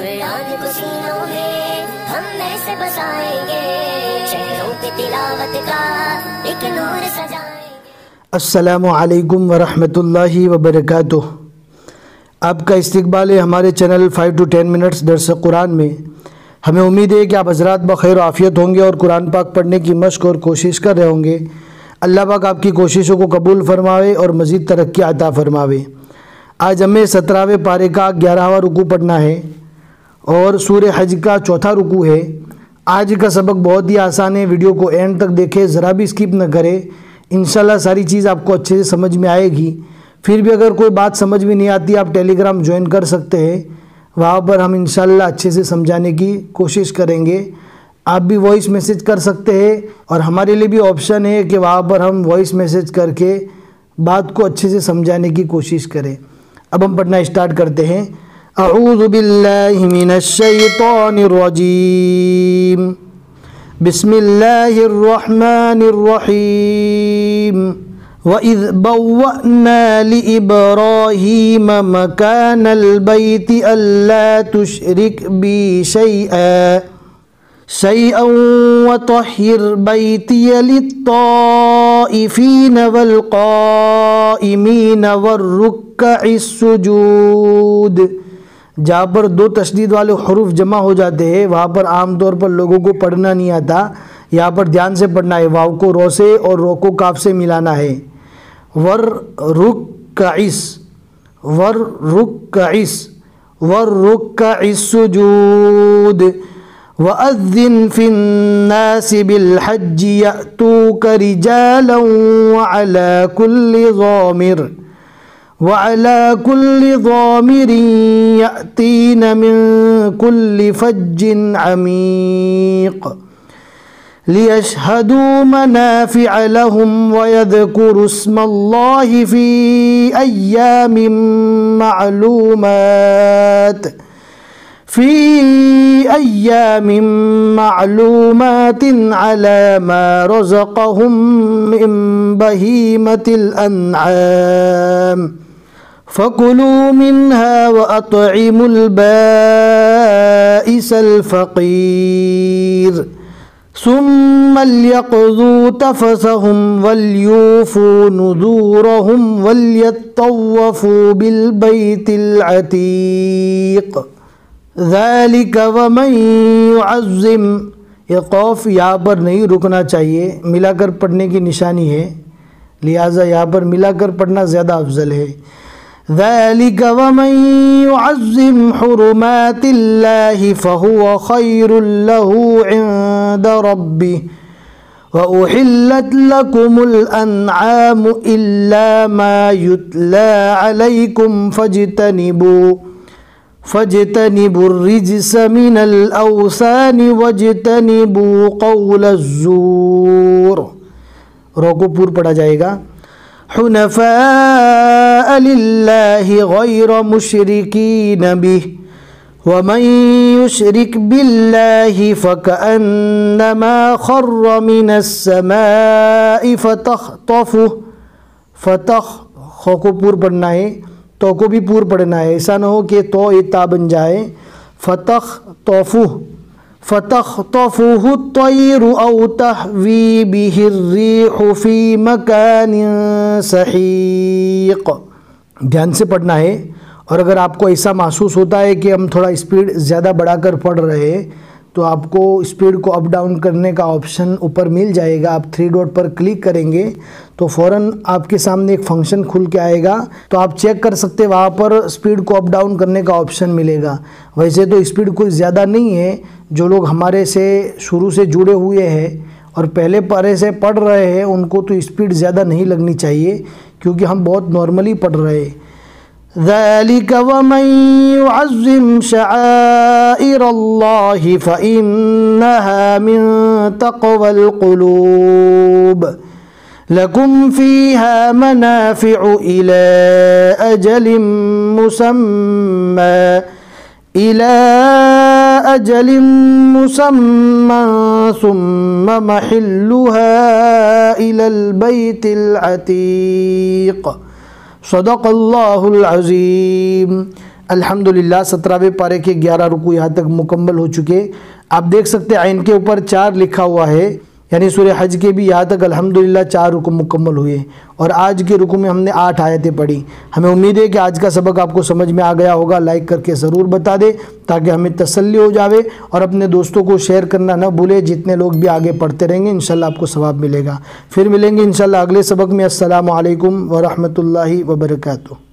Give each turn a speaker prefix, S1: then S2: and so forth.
S1: कुरान को सीनों में हम ऐसे बसाएंगे, शहरों पे तिलावत का एक नूर सजाएंगे।
S2: अस्सलामु अलैकुम वरहमतुल्लाहि वबरकातुह। आपका इस्तकबाल है हमारे चैनल 5 to 10 मिनट्स दर्स कुरान में। हमें उम्मीद है कि आप हज़रात बखैर आफ़ियत होंगे और कुरान पाक पढ़ने की मश्क और कोशिश कर रहे होंगे। अल्लाह पाक आपकी कोशिशों को कबूल फरमावे और मज़ीद तरक्की अता फरमावे। आज हमें 17वें पारे का 11वां रुकू पढ़ना है और सूरह हज का चौथा रुकू है। आज का सबक बहुत ही आसान है, वीडियो को एंड तक देखें, ज़रा भी स्किप न करें। इंशाल्लाह सारी चीज़ आपको अच्छे से समझ में आएगी। फिर भी अगर कोई बात समझ में नहीं आती, आप टेलीग्राम ज्वाइन कर सकते हैं, वहाँ पर हम इंशाल्लाह अच्छे से समझाने की कोशिश करेंगे। आप भी वॉइस मैसेज कर सकते हैं और हमारे लिए भी ऑप्शन है कि वहाँ पर हम वॉइस मैसेज करके बात को अच्छे से समझाने की कोशिश करें। अब हम पढ़ना स्टार्ट करते हैं। अऊज़ु बिल्लाहि मिनश शैतानिर रजीम, बिस्मिल्लाहिर रहमानिर रहीम। वइज़ बव्वअना लिइब्राहीम मकानल बैति अल्ला तुशरिक बी शैअन वतहिर बैतिय लित्ताइफीन वल्क़ाइमीन वर्रुक्कइस सुजूद। जहाँ पर दो तशदीद वाले हुरूफ जमा हो जाते हैं वहाँ पर आम तौर पर लोगों को पढ़ना नहीं आता। यहाँ पर ध्यान से पढ़ना है, वाव को रो से और रो को काफ से मिलाना है। वर्रुक्कइस सुजूद। वअज़्ज़िन फिन्नासि बिलहज्जि यअतूक रिजालन वअला कुल्लि ज़ामिरिन यअतीन मिन कुल्लि फज्जिन अमीक़ लियशहदू मनाफ़िअ लहुम वयज़कुरु इस्मल्लाहि फ़ी अय्यामिन मालूमातिन अला मा रज़क़हुम मिन बहीमतिल अन्आम फ़कुलू मिन्हा वअत्इमुल बाइसल फ़क़ीर सुम्मा लियक़ज़ू तफ़सहुम वल्यूफ़ू नुज़ूरहुम वल्यत्तवफ़ू बिलबैतिल अतीक़ ज़ालिक वमन युअज़्ज़िम। ये क़ौफ़ यहाँ पर नहीं रुकना चाहिए, मिलाकर पढ़ने की निशानी है, लिहाजा यहाँ पर मिलाकर पढ़ना ज़्यादा अफजल है। ज़ालिक वमन युअज़्ज़िम हुरुमातिल्लाहि फ़हुव ख़ैरुल लहू इंद रब्बिह व उहिल्लत लकुमुल अन्आमु इल्ला मा युत्ला अलैकुम फज्तनिबुर रिज्स मिनल औसानि वज्तनिबू क़ौलज़ ज़ूर। रो को पूर पढ़ा जाएगा। हुनफ़ाअ लिल्लाहि गैर मुशरिकीन बिह वमन युशरिक बिल्लाहि फ़कअन्नमा खर्र मिनस समाइ खो को पूर पढ़ना है, तो को भी पूर पढ़ना है, ऐसा न हो कि तो इता बन जाए। फ़तख़्तफ़ुहु त्तय्रु औ तहवी बिहिर रिहु फ़ी मकानिन सहीक़। ध्यान से पढ़ना है और अगर आपको ऐसा महसूस होता है कि हम थोड़ा स्पीड ज़्यादा बढ़ाकर पढ़ रहे हैं तो आपको स्पीड को अप डाउन करने का ऑप्शन ऊपर मिल जाएगा। आप 3 डॉट पर क्लिक करेंगे तो फ़ौरन आपके सामने एक फंक्शन खुल के आएगा, तो आप चेक कर सकते हैं, वहाँ पर स्पीड को अप डाउन करने का ऑप्शन मिलेगा। वैसे तो स्पीड कोई ज़्यादा नहीं है, जो लोग हमारे से शुरू से जुड़े हुए हैं और पहले पारे से पढ़ रहे हैं उनको तो स्पीड ज़्यादा नहीं लगनी चाहिए, क्योंकि हम बहुत नॉर्मली पढ़ रहे हैं। ذلك ومن يعظم شعائر الله فإنها من تقوى القلوب لكم فيها منافع إلى أجل مسمى ثم محلها إلى البيت العتيق صدق الله العظيم अल्हम्दुलिल्लाह 17वें पारे के 11 रुकू यहाँ तक मुकम्मल हो चुके। आप देख सकते हैं आइन के ऊपर 4 लिखा हुआ है, यानी सूरह हज के भी यहाँ तक अल्हम्दुलिल्लाह 4 रुकू मुकम्मल हुए और आज के रुकू में हमने 8 आयतें पढ़ी। हमें उम्मीद है कि आज का सबक आपको समझ में आ गया होगा। लाइक करके ज़रूर बता दें ताकि हमें तसल्ली हो जावे, और अपने दोस्तों को शेयर करना न भूले। जितने लोग भी आगे पढ़ते रहेंगे इंशाल्लाह आपको सवाब मिलेगा। फिर मिलेंगे इंशाल्लाह अगले सबक में। अस्सलामु अलैकुम व रहमतुल्लाहि व बरकातुहू।